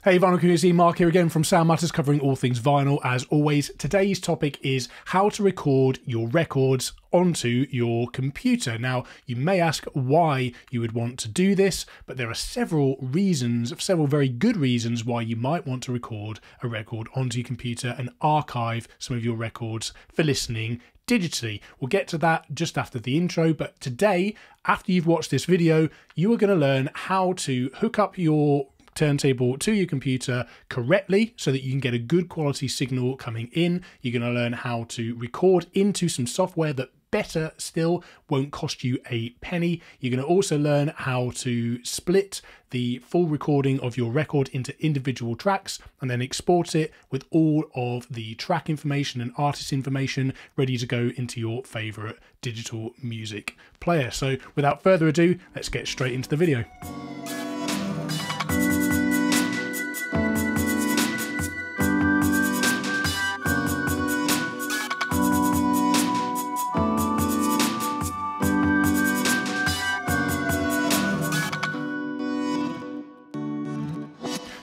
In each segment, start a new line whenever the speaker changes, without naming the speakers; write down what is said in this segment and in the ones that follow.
Hey vinyl community, Mark here again from Sound Matters, covering all things vinyl as always. Today's topic is how to record your records onto your computer. Now, you may ask why you would want to do this, but there are several reasons, several very good reasons why you might want to record a record onto your computer and archive some of your records for listening digitally. We'll get to that just after the intro, but today, after you've watched this video, you are going to learn how to hook up your turntable to your computer correctly so that you can get a good quality signal coming in. You're going to learn how to record into some software that better still won't cost you a penny. You're going to also learn how to split the full recording of your record into individual tracks and then export it with all of the track information and artist information ready to go into your favorite digital music player. So without further ado, let's get straight into the video.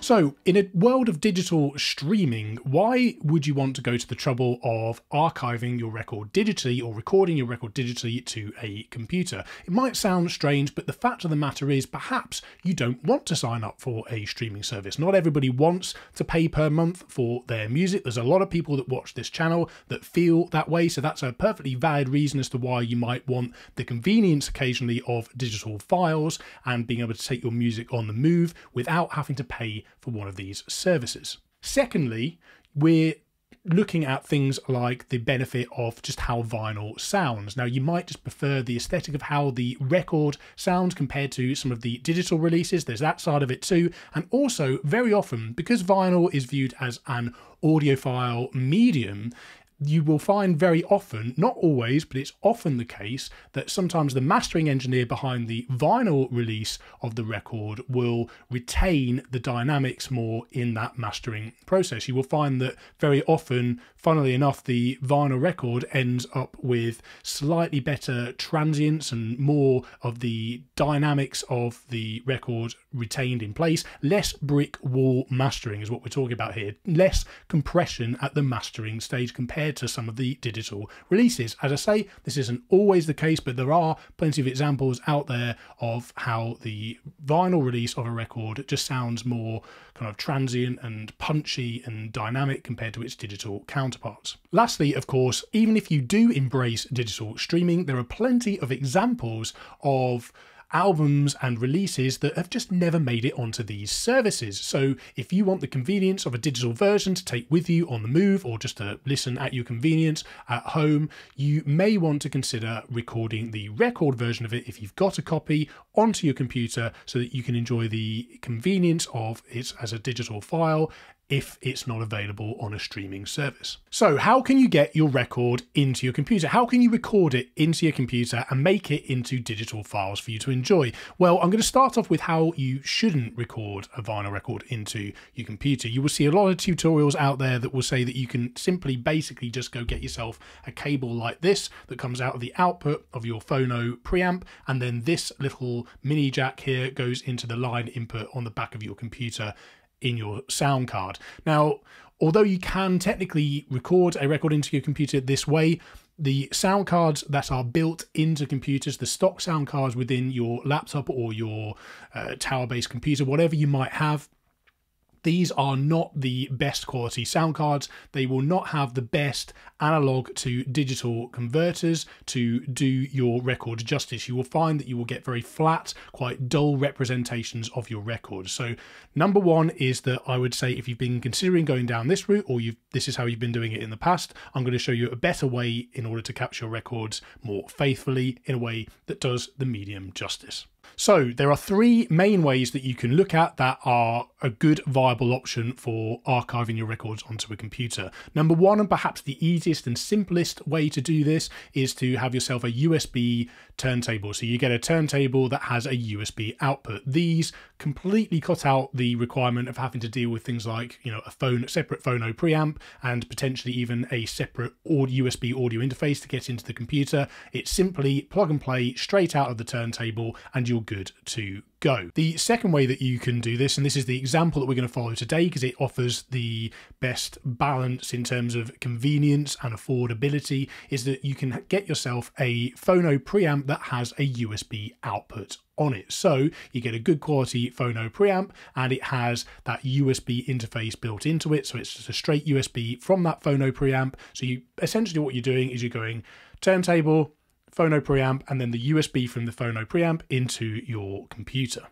So, in a world of digital streaming, why would you want to go to the trouble of archiving your record digitally or recording your record digitally to a computer? It might sound strange, but the fact of the matter is perhaps you don't want to sign up for a streaming service. Not everybody wants to pay per month for their music. There's a lot of people that watch this channel that feel that way, so that's a perfectly valid reason as to why you might want the convenience occasionally of digital files and being able to take your music on the move without having to pay for one of these services. Secondly, we're looking at things like the benefit of just how vinyl sounds. Now, you might just prefer the aesthetic of how the record sounds compared to some of the digital releases. There's that side of it too. And also, very often, because vinyl is viewed as an audiophile medium, you will find very often, not always, but it's often the case that sometimes the mastering engineer behind the vinyl release of the record will retain the dynamics more in that mastering process. You will find that very often, funnily enough, the vinyl record ends up with slightly better transients and more of the dynamics of the record retained in place. Less brick wall mastering is what we're talking about here. Less compression at the mastering stage compared to some of the digital releases. As I say, this isn't always the case, but there are plenty of examples out there of how the vinyl release of a record just sounds more kind of transient and punchy and dynamic compared to its digital counterparts. Lastly, of course, even if you do embrace digital streaming, there are plenty of examples of albums and releases that have just never made it onto these services. So if you want the convenience of a digital version to take with you on the move or just to listen at your convenience at home, you may want to consider recording the record version of it if you've got a copy onto your computer so that you can enjoy the convenience of it as a digital file if it's not available on a streaming service. So how can you get your record into your computer? How can you record it into your computer and make it into digital files for you to enjoy? Well, I'm going to start off with how you shouldn't record a vinyl record into your computer. You will see a lot of tutorials out there that will say that you can simply basically just go get yourself a cable like this that comes out of the output of your Fono preamp, and then this little mini jack here goes into the line input on the back of your computer in your sound card. Now, although you can technically record a record into your computer this way, the sound cards that are built into computers, the stock sound cards within your laptop or your tower-based computer, whatever you might have, these are not the best quality sound cards. They will not have the best analog to digital converters to do your record justice. You will find that you will get very flat, quite dull representations of your record. So number one is that I would say if you've been considering going down this route or this is how you've been doing it in the past, I'm going to show you a better way in order to capture records more faithfully in a way that does the medium justice. So there are three main ways that you can look at that are a good viable option for archiving your records onto a computer. Number one, and perhaps the easiest and simplest way to do this, is to have yourself a USB turntable. So you get a turntable that has a USB output. These completely cut out the requirement of having to deal with things like, you know, a separate Fono preamp and potentially even a separate USB audio interface to get into the computer. It's simply plug and play straight out of the turntable, and you're good to go. The second way that you can do this, and this is the example that we're going to follow today because it offers the best balance in terms of convenience and affordability, is that you can get yourself a Fono preamp that has a USB output on it. So you get a good quality Fono preamp and it has that USB interface built into it. So it's just a straight USB from that Fono preamp. So you essentially what you're doing is you're going turntable, Fono preamp, and then the USB from the Fono preamp into your computer.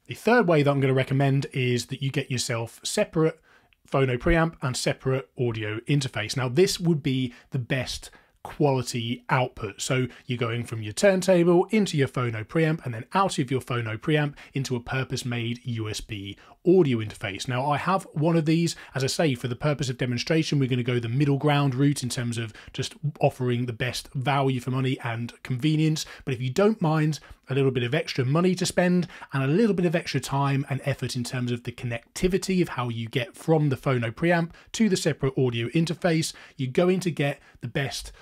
The third way that I'm going to recommend is that you get yourself separate Fono preamp and separate audio interface. Now this would be the best quality output. So you're going from your turntable into your Fono preamp and then out of your Fono preamp into a purpose-made USB audio interface. Now I have one of these. As I say, for the purpose of demonstration, we're going to go the middle ground route in terms of just offering the best value for money and convenience. But if you don't mind a little bit of extra money to spend and a little bit of extra time and effort in terms of the connectivity of how you get from the Fono preamp to the separate audio interface, you're going to get the best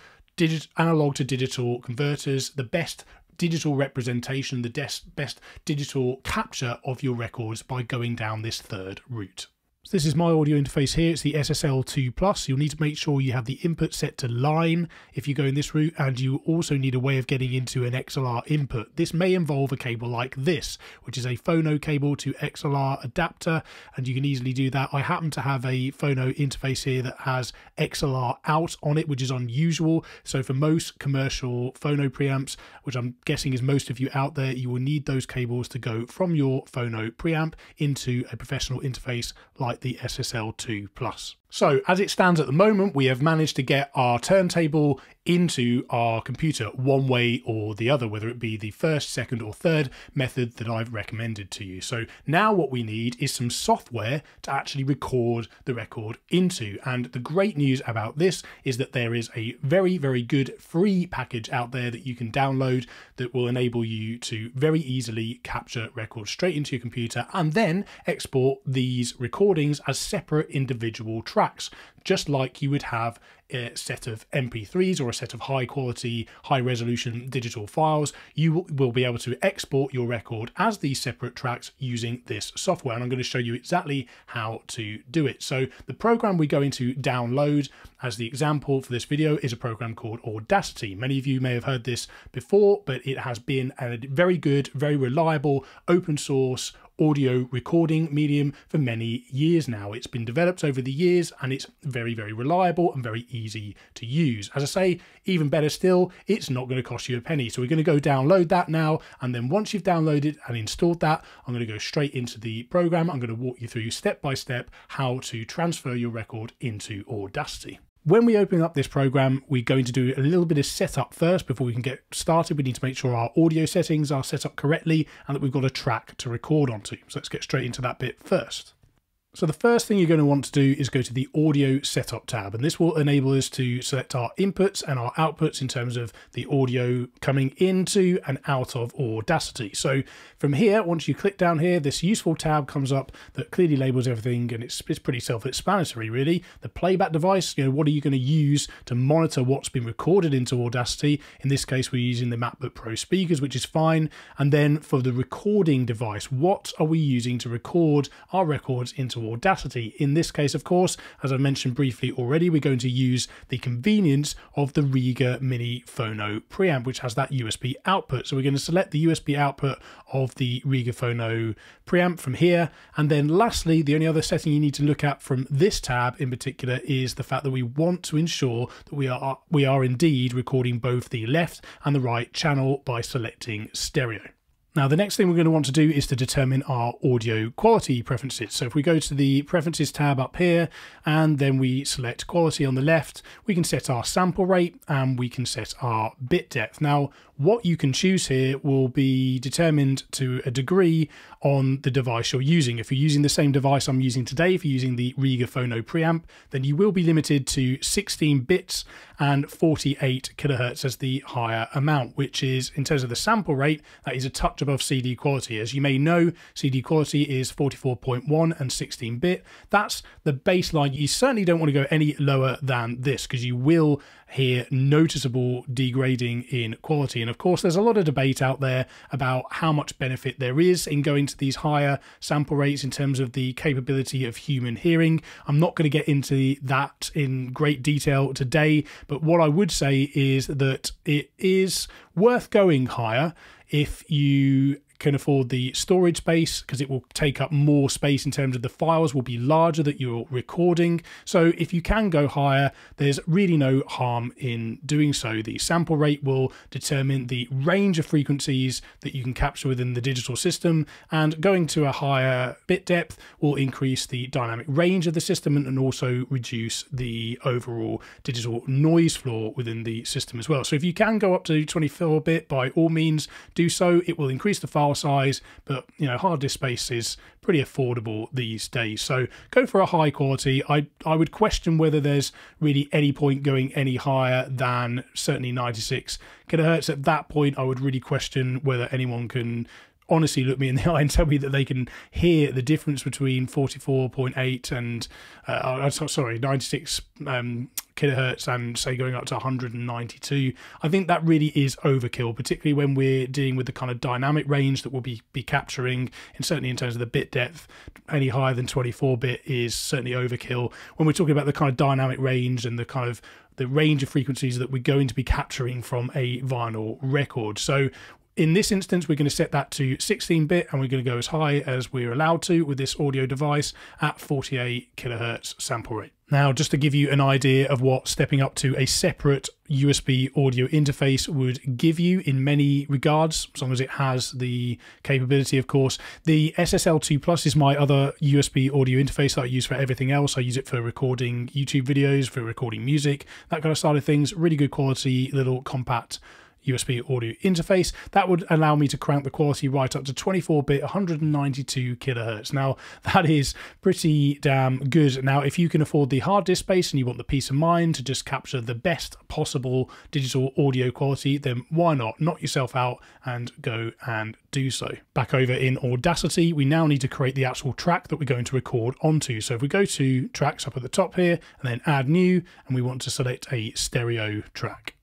analog to digital converters, the best digital representation, the best digital capture of your records by going down this third route. So this is my audio interface here. It's the SSL2+. You'll need to make sure you have the input set to line if you go in this route, and you also need a way of getting into an XLR input. This may involve a cable like this, which is a Fono cable to XLR adapter, and you can easily do that. I happen to have a Fono interface here that has XLR out on it, which is unusual. So for most commercial Fono preamps, which I'm guessing is most of you out there, you will need those cables to go from your Fono preamp into a professional interface like the SSL2+. So as it stands at the moment, we have managed to get our turntable into our computer one way or the other, whether it be the first, second or third method that I've recommended to you. So now what we need is some software to actually record the record into. And the great news about this is that there is a very, very good free package out there that you can download that will enable you to very easily capture records straight into your computer and then export these recordings as separate individual tracks, just like you would have a set of MP3s or a set of high quality, high resolution digital files. You will be able to export your record as these separate tracks using this software. And I'm going to show you exactly how to do it. So the program we're going to download as the example for this video is a program called Audacity. Many of you may have heard this before, but it has been a very good, very reliable, open source audio recording medium for many years now. It's been developed over the years and it's very, very reliable and very easy to use. As I say, even better still, it's not going to cost you a penny. So we're going to go download that now. And then once you've downloaded and installed that, I'm going to go straight into the program. I'm going to walk you through step by step how to transfer your record into Audacity. When we open up this program, we're going to do a little bit of setup first before we can get started. We need to make sure our audio settings are set up correctly and that we've got a track to record onto. So let's get straight into that bit first. So the first thing you're going to want to do is go to the audio setup tab, and this will enable us to select our inputs and our outputs in terms of the audio coming into and out of Audacity. So from here, once you click down here, this useful tab comes up that clearly labels everything, and it's pretty self-explanatory really. The playback device, what are you going to use to monitor what's been recorded into Audacity? In this case, we're using the MacBook Pro speakers, which is fine. And then for the recording device, what are we using to record our records into Audacity? In this case, of course, as I mentioned briefly already, we're going to use the convenience of the Rega Mini Fono preamp, which has that USB output. So we're going to select the USB output of the Rega Fono preamp from here. And then lastly, the only other setting you need to look at from this tab in particular is the fact that we want to ensure that we are indeed recording both the left and the right channel by selecting stereo. Now, the next thing we're going to want to do is to determine our audio quality preferences. So if we go to the Preferences tab up here, and then we select Quality on the left, we can set our sample rate and we can set our bit depth. Now, what you can choose here will be determined to a degree on the device you're using. If you're using the same device I'm using today, if you're using the Rega Fono preamp, then you will be limited to 16 bits and 48 kilohertz as the higher amount, which is, in terms of the sample rate, that is a touch above CD quality. As you may know, CD quality is 44.1 and 16-bit. That's the baseline. You certainly don't want to go any lower than this because you will hear noticeable degrading in quality. And of course, there's a lot of debate out there about how much benefit there is in going to these higher sample rates in terms of the capability of human hearing. I'm not going to get into that in great detail today, but what I would say is that it is worth going higher if you can afford the storage space, because it will take up more space in terms of the files will be larger that you're recording. So if you can go higher, there's really no harm in doing so. The sample rate will determine the range of frequencies that you can capture within the digital system, and going to a higher bit depth will increase the dynamic range of the system and also reduce the overall digital noise floor within the system as well. So if you can go up to 24-bit, by all means do so. It will increase the file size, but hard disk space is pretty affordable these days, so go for a high quality. I would question whether there's really any point going any higher than certainly 96 kilohertz. At that point, I would really question whether anyone can honestly look me in the eye and tell me that they can hear the difference between 44.8 and 96 kilohertz and say going up to 192. I think that really is overkill, particularly when we're dealing with the kind of dynamic range that we'll be capturing, and certainly in terms of the bit depth. Any higher than 24-bit is certainly overkill when we're talking about the kind of dynamic range and the kind of the range of frequencies that we're going to be capturing from a vinyl record. So in this instance, we're going to set that to 16-bit, and we're going to go as high as we're allowed to with this audio device at 48 kilohertz sample rate. Now, just to give you an idea of what stepping up to a separate USB audio interface would give you in many regards, as long as it has the capability, of course. The SSL2 Plus is my other USB audio interface that I use for everything else. I use it for recording YouTube videos, for recording music, that kind of side of things. Really good quality, little compact USB audio interface. That would allow me to crank the quality right up to 24-bit, 192 kilohertz. Now, that is pretty damn good. Now, if you can afford the hard disk space and you want the peace of mind to just capture the best possible digital audio quality, then why not knock yourself out and go and do so. Back over in Audacity, we now need to create the actual track that we're going to record onto. So if we go to tracks up at the top here and then add new, and we want to select a stereo track.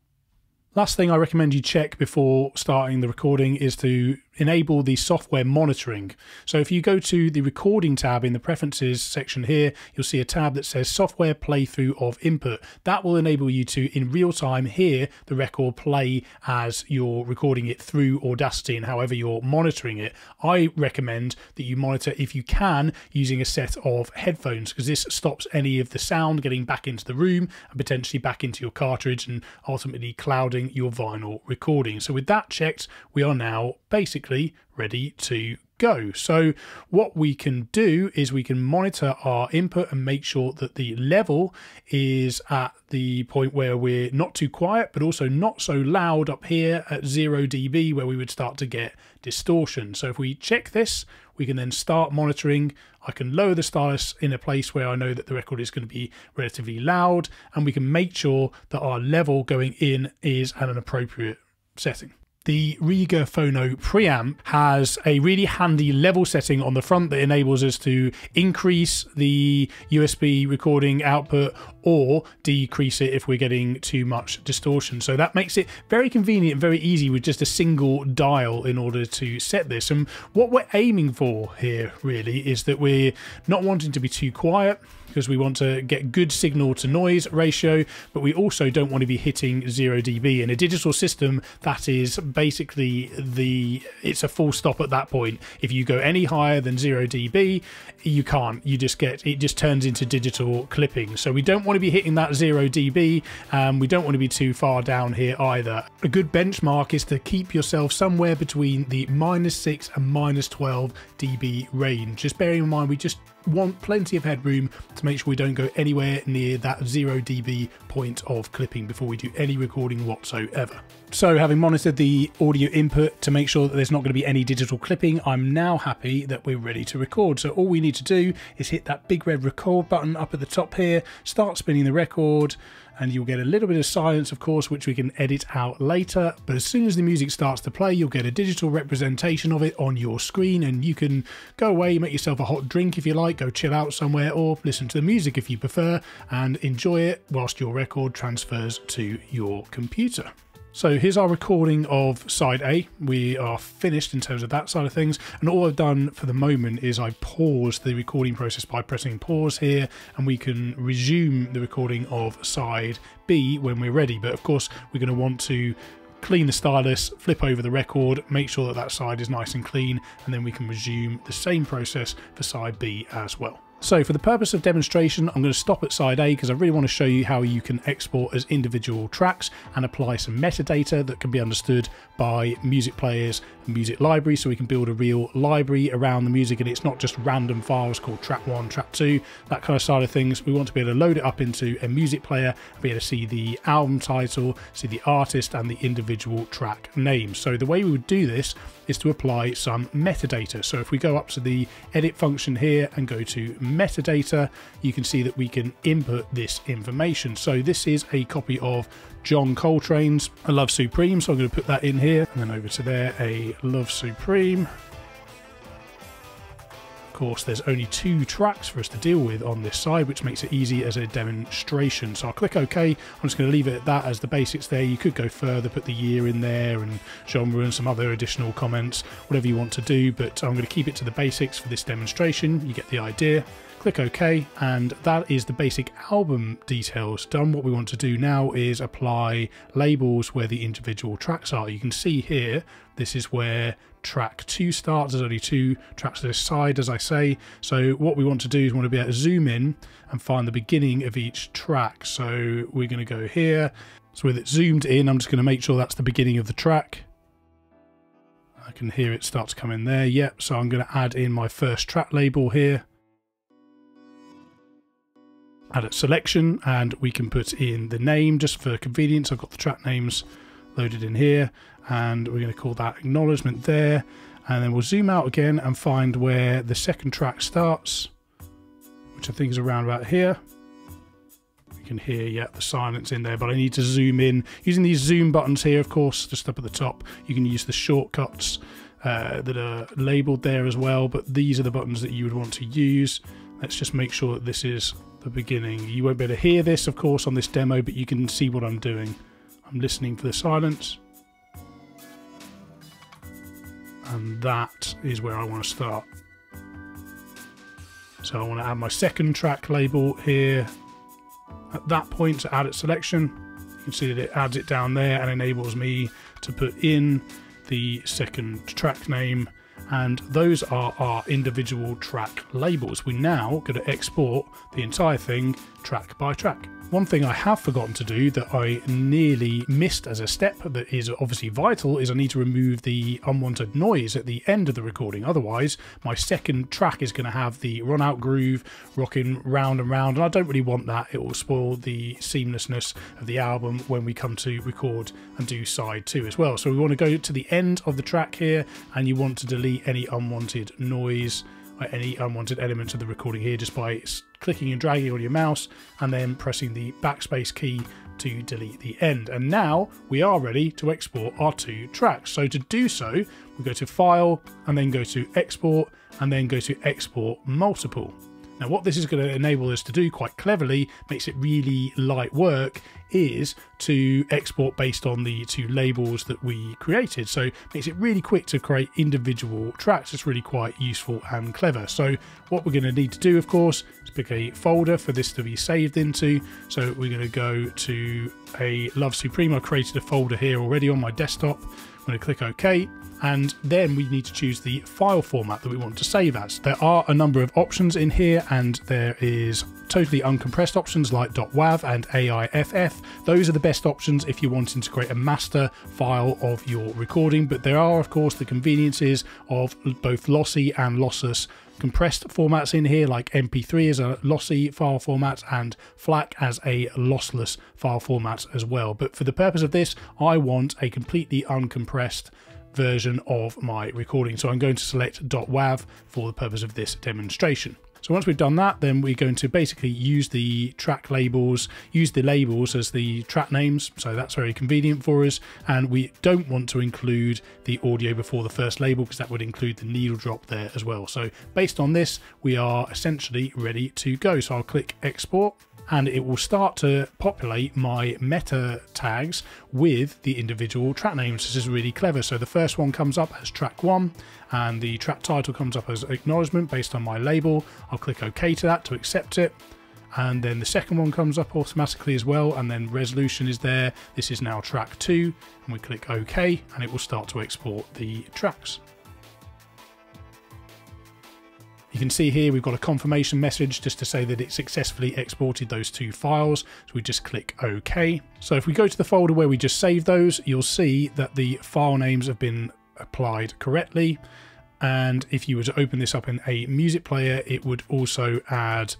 Last thing I recommend you check before starting the recording is to enable the software monitoring. So if you go to the recording tab in the preferences section here, you'll see a tab that says software playthrough of input. That will enable you to in real time hear the record play as you're recording it through Audacity and however you're monitoring it. I recommend that you monitor, if you can, using a set of headphones, because this stops any of the sound getting back into the room and potentially back into your cartridge and ultimately clouding your vinyl recording. So with that checked, we are now basically ready to go. So what we can do is we can monitor our input and make sure that the level is at the point where we're not too quiet, but also not so loud up here at 0 dB, where we would start to get distortion. So if we check this, we can then start monitoring. I can lower the stylus in a place where I know that the record is going to be relatively loud, and we can make sure that our level going in is at an appropriate setting. The Rega Fono preamp has a really handy level setting on the front that enables us to increase the USB recording output or decrease it if we're getting too much distortion. So that makes it very convenient and very easy with just a single dial in order to set this. And what we're aiming for here really is that we're not wanting to be too quiet, because we want to get good signal to noise ratio, but we also don't want to be hitting 0 dB. In a digital system, that is basically it's a full stop at that point. If you go any higher than 0 dB, you can't. It just turns into digital clipping. So we don't want to be hitting that 0 dB. We don't want to be too far down here either. A good benchmark is to keep yourself somewhere between the -6 and -12 dB range. Just bearing in mind, we just want plenty of headroom to make sure we don't go anywhere near that 0 dB point of clipping before we do any recording whatsoever. So having monitored the audio input to make sure that there's not going to be any digital clipping, I'm now happy that we're ready to record. So all we need to do is hit that big red record button up at the top here, start spinning the record, and you'll get a little bit of silence, of course, which we can edit out later. But as soon as the music starts to play, you'll get a digital representation of it on your screen, and you can go away, make yourself a hot drink if you like, go chill out somewhere, or listen to the music if you prefer, and enjoy it whilst your record transfers to your computer. So here's our recording of side A. We are finished in terms of that side of things, and all I've done for the moment is I paused the recording process by pressing pause here, and we can resume the recording of side B when we're ready. But of course we're going to want to clean the stylus, flip over the record, make sure that that side is nice and clean, and then we can resume the same process for side B as well. So for the purpose of demonstration, I'm going to stop at side A because I really want to show you how you can export as individual tracks and apply some metadata that can be understood by music players and music libraries, so we can build a real library around the music, and it's not just random files called track 1, track 2, that kind of side of things. We want to be able to load it up into a music player and be able to see the album title, see the artist and the individual track names. So the way we would do this is to apply some metadata. So if we go up to the edit function here and go to metadata, you can see that we can input this information. So this is a copy of John Coltrane's A Love Supreme, so I'm going to put that in here, and then over to there, A Love Supreme. Of course, there's only 2 tracks for us to deal with on this side, which makes it easy as a demonstration. So I'll click OK. I'm just going to leave it at that as the basics there. You could go further, put the year in there and genre and some other additional comments, whatever you want to do, but I'm going to keep it to the basics for this demonstration. You get the idea. Click OK, and that is the basic album details done. What we want to do now is apply labels where the individual tracks are. You can see here, this is where track 2 starts. There's only 2 tracks to this side, as I say. So what we want to do is we want to be able to zoom in and find the beginning of each track. So we're going to go here. So with it zoomed in, I'm just going to make sure that's the beginning of the track. I can hear it start to come in there. Yep, so I'm going to add in my first track label here. Add a selection, and we can put in the name just for convenience. I've got the track names loaded in here, and we're going to call that acknowledgement there, and then we'll zoom out again and find where the second track starts, which I think is around about here. You can hear, yeah, the silence in there, but I need to zoom in using these zoom buttons here, of course, just up at the top. You can use the shortcuts that are labeled there as well, but these are the buttons that you would want to use. Let's just make sure that this is the beginning. You won't be able to hear this, of course, on this demo, but you can see what I'm doing. I'm listening for the silence, and that is where I want to start. So I want to add my second track label here at that point to add its selection. You can see that it adds it down there and enables me to put in the second track name, and those are our individual track labels. We're now going to export the entire thing track by track. One thing I have forgotten to do that I nearly missed as a step that is obviously vital is I need to remove the unwanted noise at the end of the recording. Otherwise, my second track is going to have the run out groove rocking round and round, and I don't really want that. It will spoil the seamlessness of the album when we come to record and do side 2 as well. So we want to go to the end of the track here, and you want to delete any unwanted noise, any unwanted elements of the recording here, just by clicking and dragging on your mouse and then pressing the backspace key to delete the end. And now we are ready to export our 2 tracks. So to do so, we go to File and then go to Export and then go to Export Multiple. Now what this is going to enable us to do quite cleverly, makes it really light work, is to export based on the 2 labels that we created. So it makes it really quick to create individual tracks. It's really quite useful and clever. So what we're going to need to do, of course, is pick a folder for this to be saved into. So we're going to go to A Love Supreme. I created a folder here already on my desktop. I'm going to click OK, and then we need to choose the file format that we want to save as. There are a number of options in here, and there is totally uncompressed options like .wav and AIFF. Those are the best options if you're wanting to create a master file of your recording, but there are of course the conveniences of both lossy and lossless compressed formats in here, like MP3 as a lossy file format and FLAC as a lossless file format as well. But for the purpose of this, I want a completely uncompressed version of my recording, so I'm going to select .wav for the purpose of this demonstration. So once we've done that, then we're going to basically use the track labels, use the labels as the track names. So that's very convenient for us. And we don't want to include the audio before the first label because that would include the needle drop there as well. So based on this, we are essentially ready to go. So I'll click export, and it will start to populate my meta tags with the individual track names. This is really clever. So the first one comes up as track 1, and the track title comes up as acknowledgement based on my label. I'll click OK to that to accept it. And then the second one comes up automatically as well, and then resolution is there. This is now track 2, and we click OK, and it will start to export the tracks. You can see here we've got a confirmation message just to say that it successfully exported those 2 files. So we just click OK. So if we go to the folder where we just saved those, you'll see that the file names have been applied correctly. And if you were to open this up in a music player, it would also add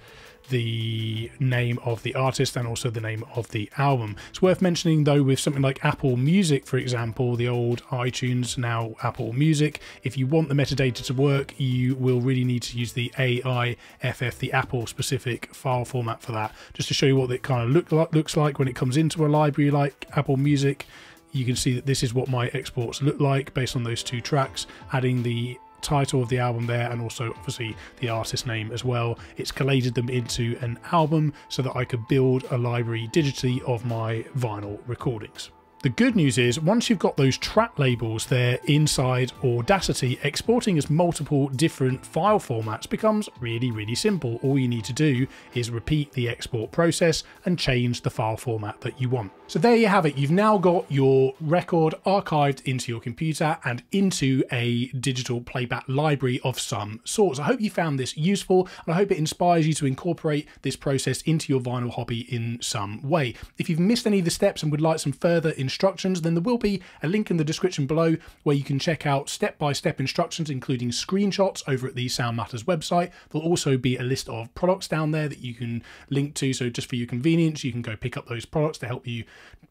the name of the artist and also the name of the album. It's worth mentioning though, with something like Apple Music, for example, the old iTunes, now Apple Music, if you want the metadata to work, you will really need to use the AIFF, the Apple specific file format for that. Just to show you what it kind of looks like when it comes into a library like Apple Music. You can see that this is what my exports look like based on those 2 tracks, adding the title of the album there and also obviously the artist name as well. It's collated them into an album so that I could build a library digitally of my vinyl recordings. The good news is once you've got those track labels there inside Audacity, exporting as multiple different file formats becomes really, really simple. All you need to do is repeat the export process and change the file format that you want. So there you have it. You've now got your record archived into your computer and into a digital playback library of some sorts. I hope you found this useful, and I hope it inspires you to incorporate this process into your vinyl hobby in some way. If you've missed any of the steps and would like some further instructions, then there will be a link in the description below where you can check out step-by-step instructions, including screenshots over at the Sound Matters website. There'll also be a list of products down there that you can link to, so just for your convenience, you can go pick up those products to help you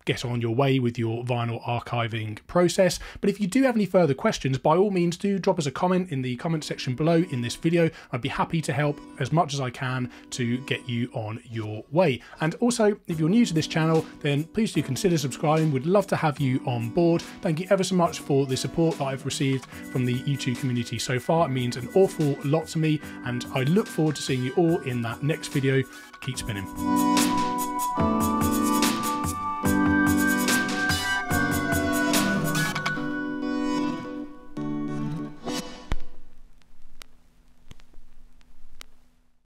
get on your way with your vinyl archiving process. But if you do have any further questions, by all means do drop us a comment in the comment section below in this video. I'd be happy to help as much as I can to get you on your way. And also, if you're new to this channel, then please do consider subscribing. We'd love to have you on board. Thank you ever so much for the support that I've received from the YouTube community so far. It means an awful lot to me, and I look forward to seeing you all in that next video. Keep spinning.